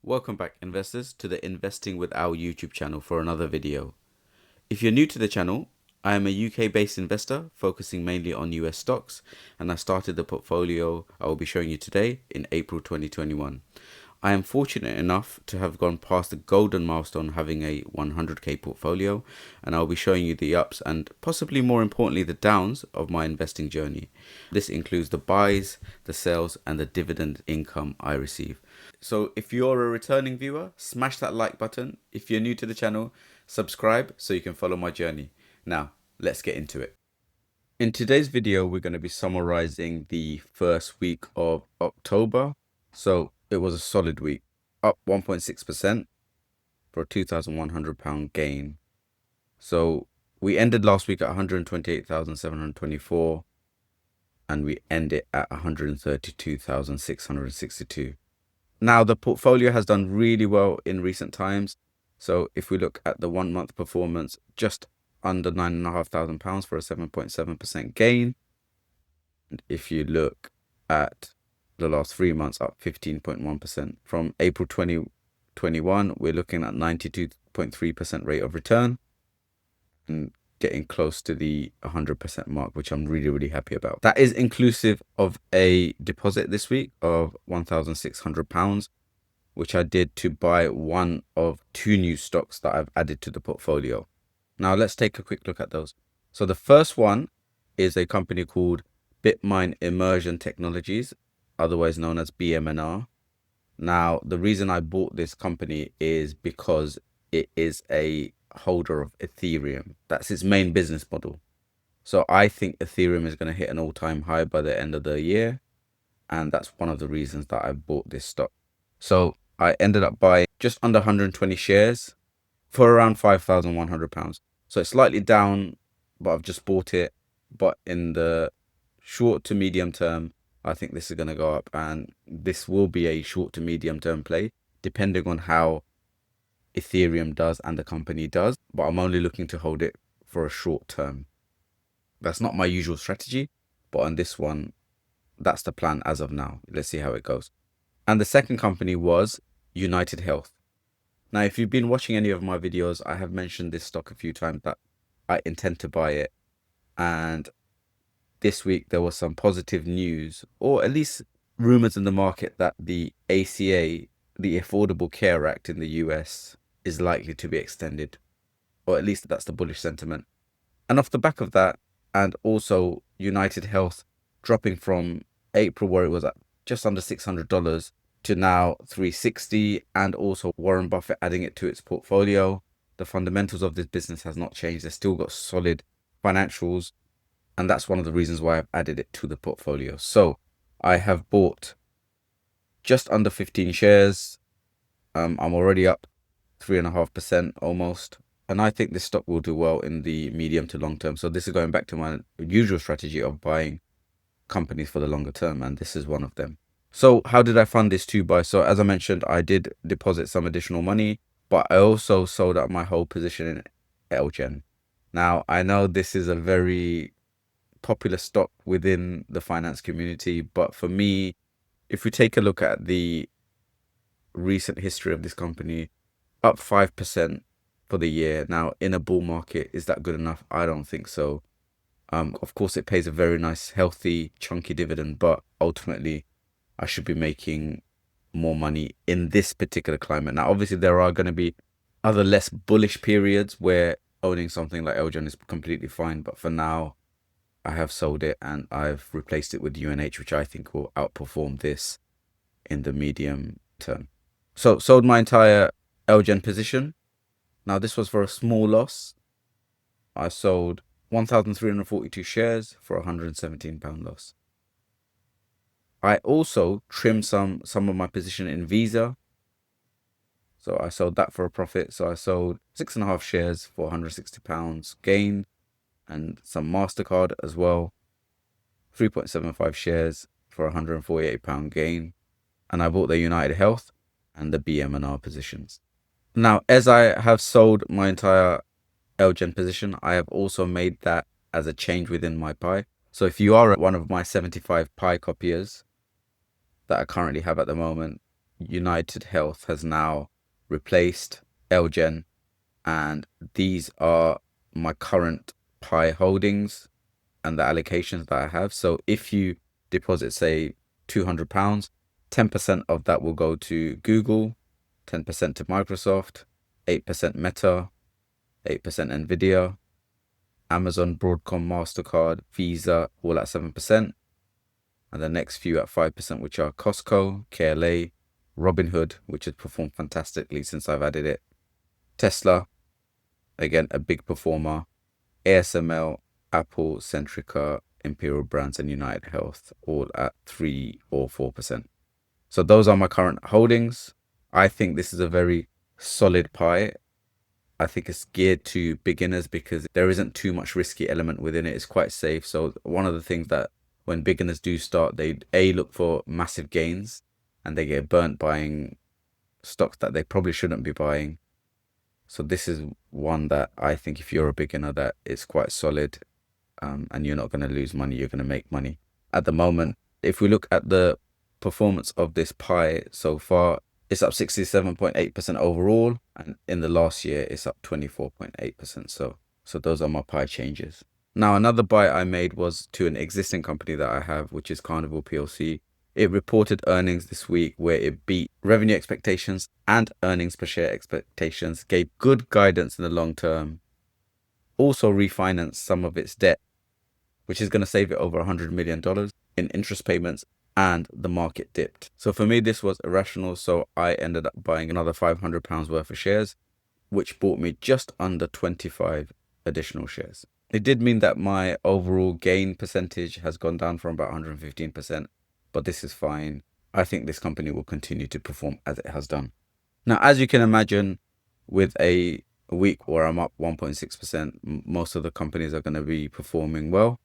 Welcome back, investors, to the Investing with Our YouTube channel for another video. If you're new to the channel, I am a UK-based investor focusing mainly on US stocks, and I started the portfolio I will be showing you today in April 2021. I am fortunate enough to have gone past the golden milestone having a 100k portfolio, and I'll be showing you the ups and possibly more importantly the downs of my investing journey. This includes the buys, the sales, and the dividend income I receive. So if you're a returning viewer, smash that like button. If you're new to the channel, subscribe so you can follow my journey. Now, let's get into it. In today's video, we're going to be summarizing the first week of October. So it was a solid week, up 1.6% for a £2,100 gain. So we ended last week at 128,724 and we end it at 132,662. Now the portfolio has done really well in recent times. So if we look at the 1 month performance, just under £9,500 for a 7.7% gain. And if you look at the last 3 months, up 15.1%. From April 2021, we're looking at 92.3% rate of return and getting close to the 100% mark, which I'm really happy about. That is inclusive of a deposit this week of £1,600, which I did to buy one of 2 new stocks that I've added to the portfolio. Now let's take a quick look at those. So the first one is a company called Bitmine Immersion Technologies, otherwise known as BMNR. Now, the reason I bought this company is because it is a holder of Ethereum. That's its main business model. So I think Ethereum is going to hit an all-time high by the end of the year. And that's one of the reasons that I bought this stock. So I ended up buying just under 120 shares for around £5,100. So it's slightly down, but I've just bought it. But in the short to medium term, I think this is going to go up, and this will be a short to medium term play, depending on how Ethereum does and the company does. But I'm only looking to hold it for a short term. That's not my usual strategy, but on this one, that's the plan as of now. Let's see how it goes. And the second company was United Health. Now, if you've been watching any of my videos, I have mentioned this stock a few times that I intend to buy it. And this week there was some positive news, or at least rumors in the market, that the ACA, the Affordable Care Act in the US, is likely to be extended, or at least that's the bullish sentiment. And off the back of that, and also United Health dropping from April, where it was at just under $600, to now $360, and also Warren Buffett adding it to its portfolio. The fundamentals of this business has not changed. They've still got solid financials, and that's one of the reasons why I've added it to the portfolio. So I have bought just under 15 shares. I'm already up 3.5% almost, and I think this stock will do well in the medium to long term. So this is going back to my usual strategy of buying companies for the longer term, and this is one of them. So how did I fund this 2 buy? So as I mentioned, I did deposit some additional money, but I also sold out my whole position in LGen. Now, I know this is a very popular stock within the finance community, but for me, if we take a look at the recent history of this company, up 5% for the year. Now, in a bull market, is that good enough? I don't think so. Of course, it pays a very nice, healthy, chunky dividend, but ultimately, I should be making more money in this particular climate. Now, obviously, there are going to be other less bullish periods where owning something like LGen is completely fine. But for now, I have sold it and I've replaced it with UNH, which I think will outperform this in the medium term. So sold my entire LGen position. Now, this was for a small loss. I sold 1,342 shares for a £117 loss. I also trimmed some of my position in Visa. So I sold that for a profit. So I sold 6.5 shares for £160 gain, and some MasterCard as well. 3.75 shares for £148 gain. And I bought the United Health and the BMNR positions. Now, as I have sold my entire LGen position, I have also made that as a change within my pie. So if you are one of my 75 pie copiers that I currently have at the moment, United Health has now replaced Elgen, and these are my current pie holdings and the allocations that I have. So if you deposit, say, £200, 10% of that will go to Google, 10% to Microsoft, 8% Meta, 8% Nvidia, Amazon, Broadcom, MasterCard, Visa, all at 7%. And the next few at 5%, which are Costco, KLA, Robinhood, which has performed fantastically since I've added it, Tesla, again, a big performer, ASML, Apple, Centrica, Imperial Brands, and United Health, all at 3 or 4%. So those are my current holdings. I think this is a very solid pie. I think it's geared to beginners because there isn't too much risky element within it. It's quite safe. So one of the things that when beginners do start, they look for massive gains and they get burnt buying stocks that they probably shouldn't be buying. So this is one that I think if you're a beginner, that is quite solid, and you're not going to lose money. You're going to make money. At the moment, if we look at the performance of this pie so far, it's up 67.8% overall, and in the last year, it's up 24.8%. So those are my pie changes. Now, another buy I made was to an existing company that I have, which is Carnival PLC. It reported earnings this week where it beat revenue expectations and earnings per share expectations, gave good guidance in the long term, also refinanced some of its debt, which is going to save it over $100 million in interest payments, and the market dipped. So for me, this was irrational. So I ended up buying another £500 worth of shares, which bought me just under 25 additional shares. It did mean that my overall gain percentage has gone down from about 115%, but this is fine. I think this company will continue to perform as it has done. Now, as you can imagine, with a week where I'm up 1.6%, most of the companies are going to be performing well.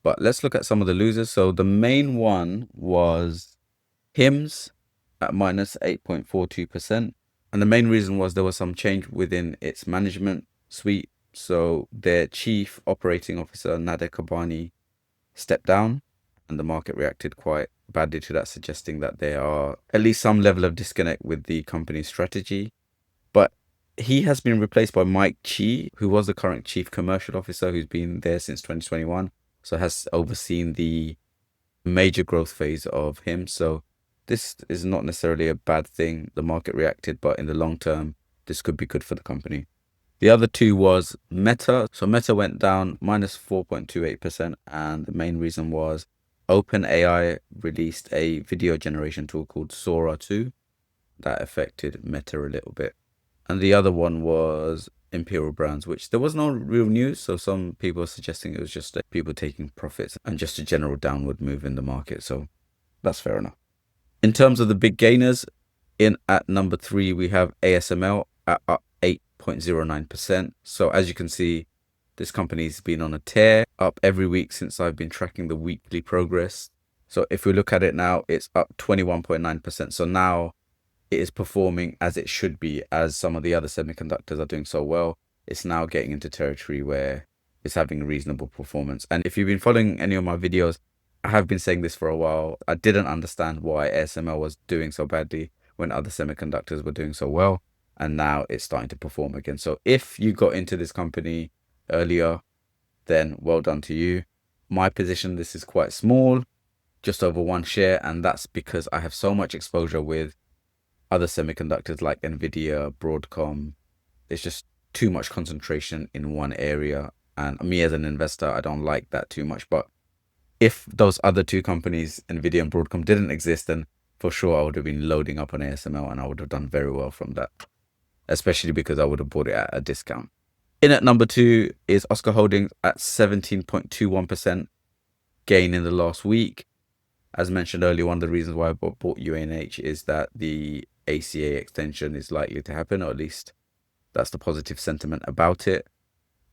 But let's look at some of the losers. So the main one was HIMS at minus 8.42%. And the main reason was there was some change within its management suite. So their chief operating officer, Nader Kabani, stepped down, and the market reacted quite badly to that, suggesting that there are at least some level of disconnect with the company's strategy. But he has been replaced by Mike Chi, who was the current chief commercial officer, who's been there since 2021. So has overseen the major growth phase of him. So this is not necessarily a bad thing. The market reacted, but in the long term, this could be good for the company. The other two was Meta. So Meta went down minus 4.28%. And the main reason was OpenAI released a video generation tool called Sora 2 that affected Meta a little bit. And the other one was Imperial Brands, which there was no real news. So some people are suggesting it was just people taking profits and just a general downward move in the market. So that's fair enough. In terms of the big gainers, in at number 3, we have ASML at up 8.09%. So as you can see, this company's been on a tear, up every week since I've been tracking the weekly progress. So if we look at it now, it's up 21.9%. So now it is performing as it should be, as some of the other semiconductors are doing so well. It's now getting into territory where it's having a reasonable performance. And if you've been following any of my videos, I have been saying this for a while. I didn't understand why ASML was doing so badly when other semiconductors were doing so well. And now it's starting to perform again. So if you got into this company earlier, then well done to you. My position, this is quite small, just over 1 share. And that's because I have so much exposure with other semiconductors like Nvidia, Broadcom. It's just too much concentration in one area. And me as an investor, I don't like that too much. But if those other two companies, Nvidia and Broadcom, didn't exist, then for sure I would have been loading up on ASML and I would have done very well from that, especially because I would have bought it at a discount. In at number 2 is Oscar Holdings at 17.21% gain in the last week. As mentioned earlier, one of the reasons why I bought UANH is that the ACA extension is likely to happen, or at least that's the positive sentiment about it.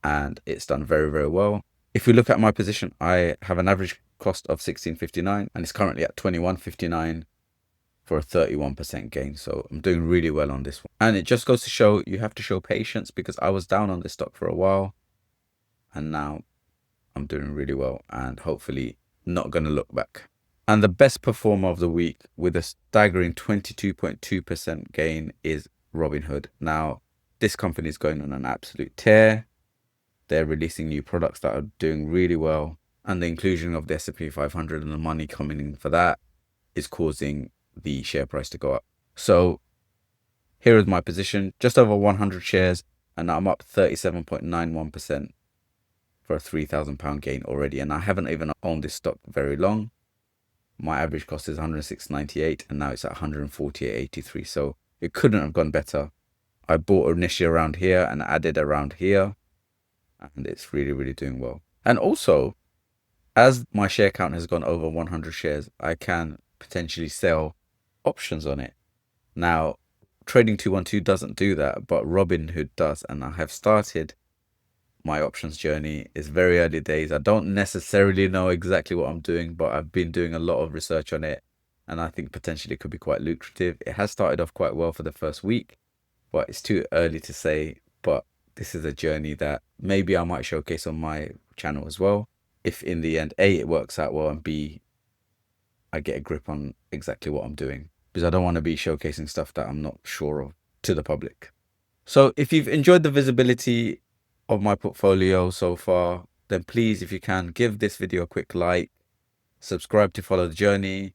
And it's done very, very well. If we look at my position, I have an average cost of 16.59 and it's currently at 21.59 for a 31% gain. So I'm doing really well on this one. And it just goes to show you have to show patience, because I was down on this stock for a while and now I'm doing really well and hopefully not going to look back. And the best performer of the week with a staggering 22.2% gain is Robinhood. Now, this company is going on an absolute tear. They're releasing new products that are doing really well. And the inclusion of the S&P 500 and the money coming in for that is causing the share price to go up. So here is my position, just over 100 shares, and I'm up 37.91% for a £3,000 gain already. And I haven't even owned this stock very long. My average cost is 106.98, and now it's at 148.83. So it couldn't have gone better. I bought initially around here and added around here, and it's really, really doing well. And also, as my share count has gone over 100 shares, I can potentially sell options on it. Now, Trading 212 doesn't do that, but Robinhood does, and I have started my options journey. It's very early days. I don't necessarily know exactly what I'm doing, but I've been doing a lot of research on it, and I think potentially it could be quite lucrative. It has started off quite well for the first week, but it's too early to say. But this is a journey that maybe I might showcase on my channel as well, if in the end, A, it works out well, and B, I get a grip on exactly what I'm doing, because I don't want to be showcasing stuff that I'm not sure of to the public. So if you've enjoyed the visibility of my portfolio so far, then please, if you can, give this video a quick like, subscribe to follow the journey.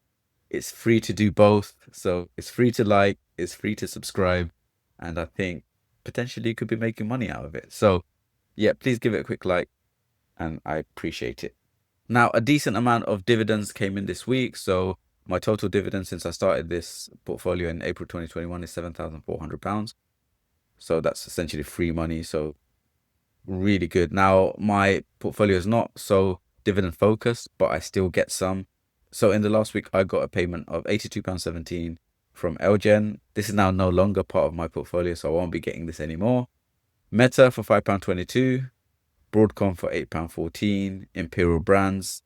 It's free to do both. So it's free to like, it's free to subscribe, and I think potentially you could be making money out of it. So yeah, please give it a quick like, and I appreciate it. Now, a decent amount of dividends came in this week. So my total dividend since I started this portfolio in April 2021 is £7,400. So that's essentially free money. So really good. Now, my portfolio is not so dividend focused, but I still get some. So in the last week, I got a payment of £82.17 from Elgen. This is now no longer part of my portfolio, so I won't be getting this anymore. Meta for £5.22. Broadcom for £8.14. Imperial Brands,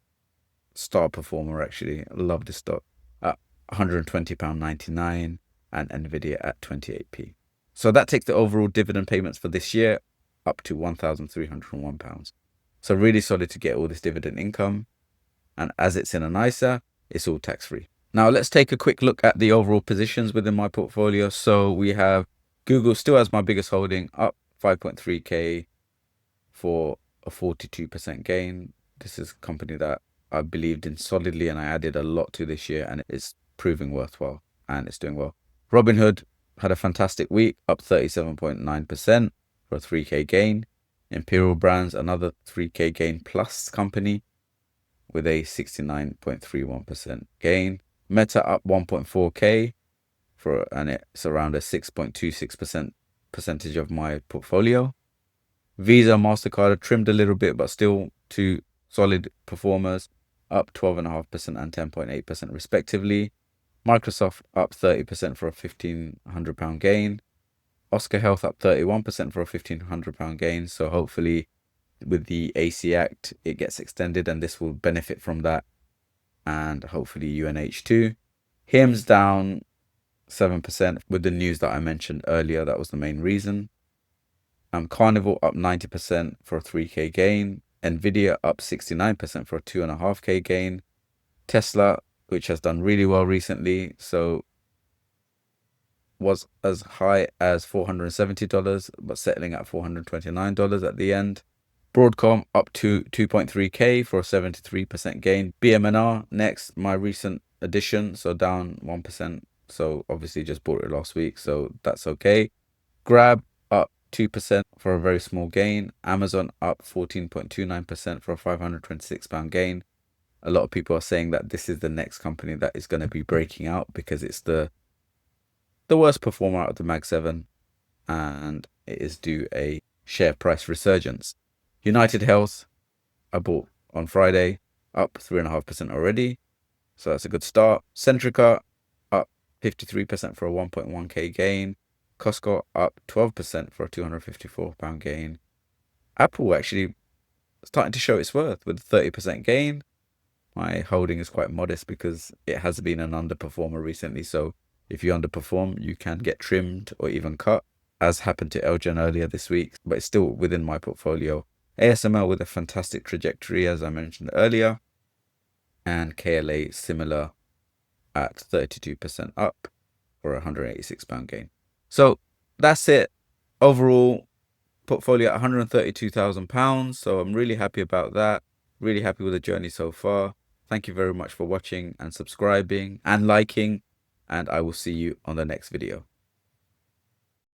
star performer actually. I love this stock. At £120.99, and Nvidia at 28p. So that takes the overall dividend payments for this year up to £1,301. So really solid to get all this dividend income. And as it's in an ISA, it's all tax-free. Now let's take a quick look at the overall positions within my portfolio. So we have Google still as my biggest holding, up 5.3k for a 42% gain. This is a company that I believed in solidly, and I added a lot to this year, and it's proving worthwhile, and it's doing well. Robinhood had a fantastic week, up 37.9% for a 3k gain. Imperial Brands, another 3k gain plus company with a 69.31% gain. Meta up 1.4k and it's around a 6.26% percentage of my portfolio. Visa, MasterCard trimmed a little bit, but still two solid performers, up 12.5% and 10.8% respectively. Microsoft up 30% for a £1,500 gain. Oscar Health up 31% for a £1,500 gain. So hopefully with the AC Act, it gets extended and this will benefit from that. And hopefully UNH too. HIMS down 7% with the news that I mentioned earlier. That was the main reason. Carnival up 90% for a 3k gain. Nvidia up 69% for a 2.5k gain. Tesla, which has done really well recently, so was as high as $470, but settling at $429 at the end. Broadcom up to 2.3k for a 73% gain. BMNR next, my recent addition, so down 1%. So obviously just bought it last week, so that's okay. Grab up 2% for a very small gain. Amazon up 14.29% for a £526 gain. A lot of people are saying that this is the next company that is going to be breaking out because it's the worst performer out of the Mag 7, and it is due a share price resurgence. United Health, I bought on Friday, up 3.5% already, so that's a good start. Centrica up 53% for a 1.1k gain. Costco up 12% for a £254 gain. Apple actually starting to show its worth with a 30% gain. My holding is quite modest because it has been an underperformer recently. So if you underperform, you can get trimmed or even cut, as happened to Elgen earlier this week, but it's still within my portfolio. ASML with a fantastic trajectory, as I mentioned earlier. and KLA similar at 32% up for a £186 gain. So that's it. Overall portfolio at £132,000. So I'm really happy about that. Really happy with the journey so far. Thank you very much for watching and subscribing and liking, and I will see you on the next video.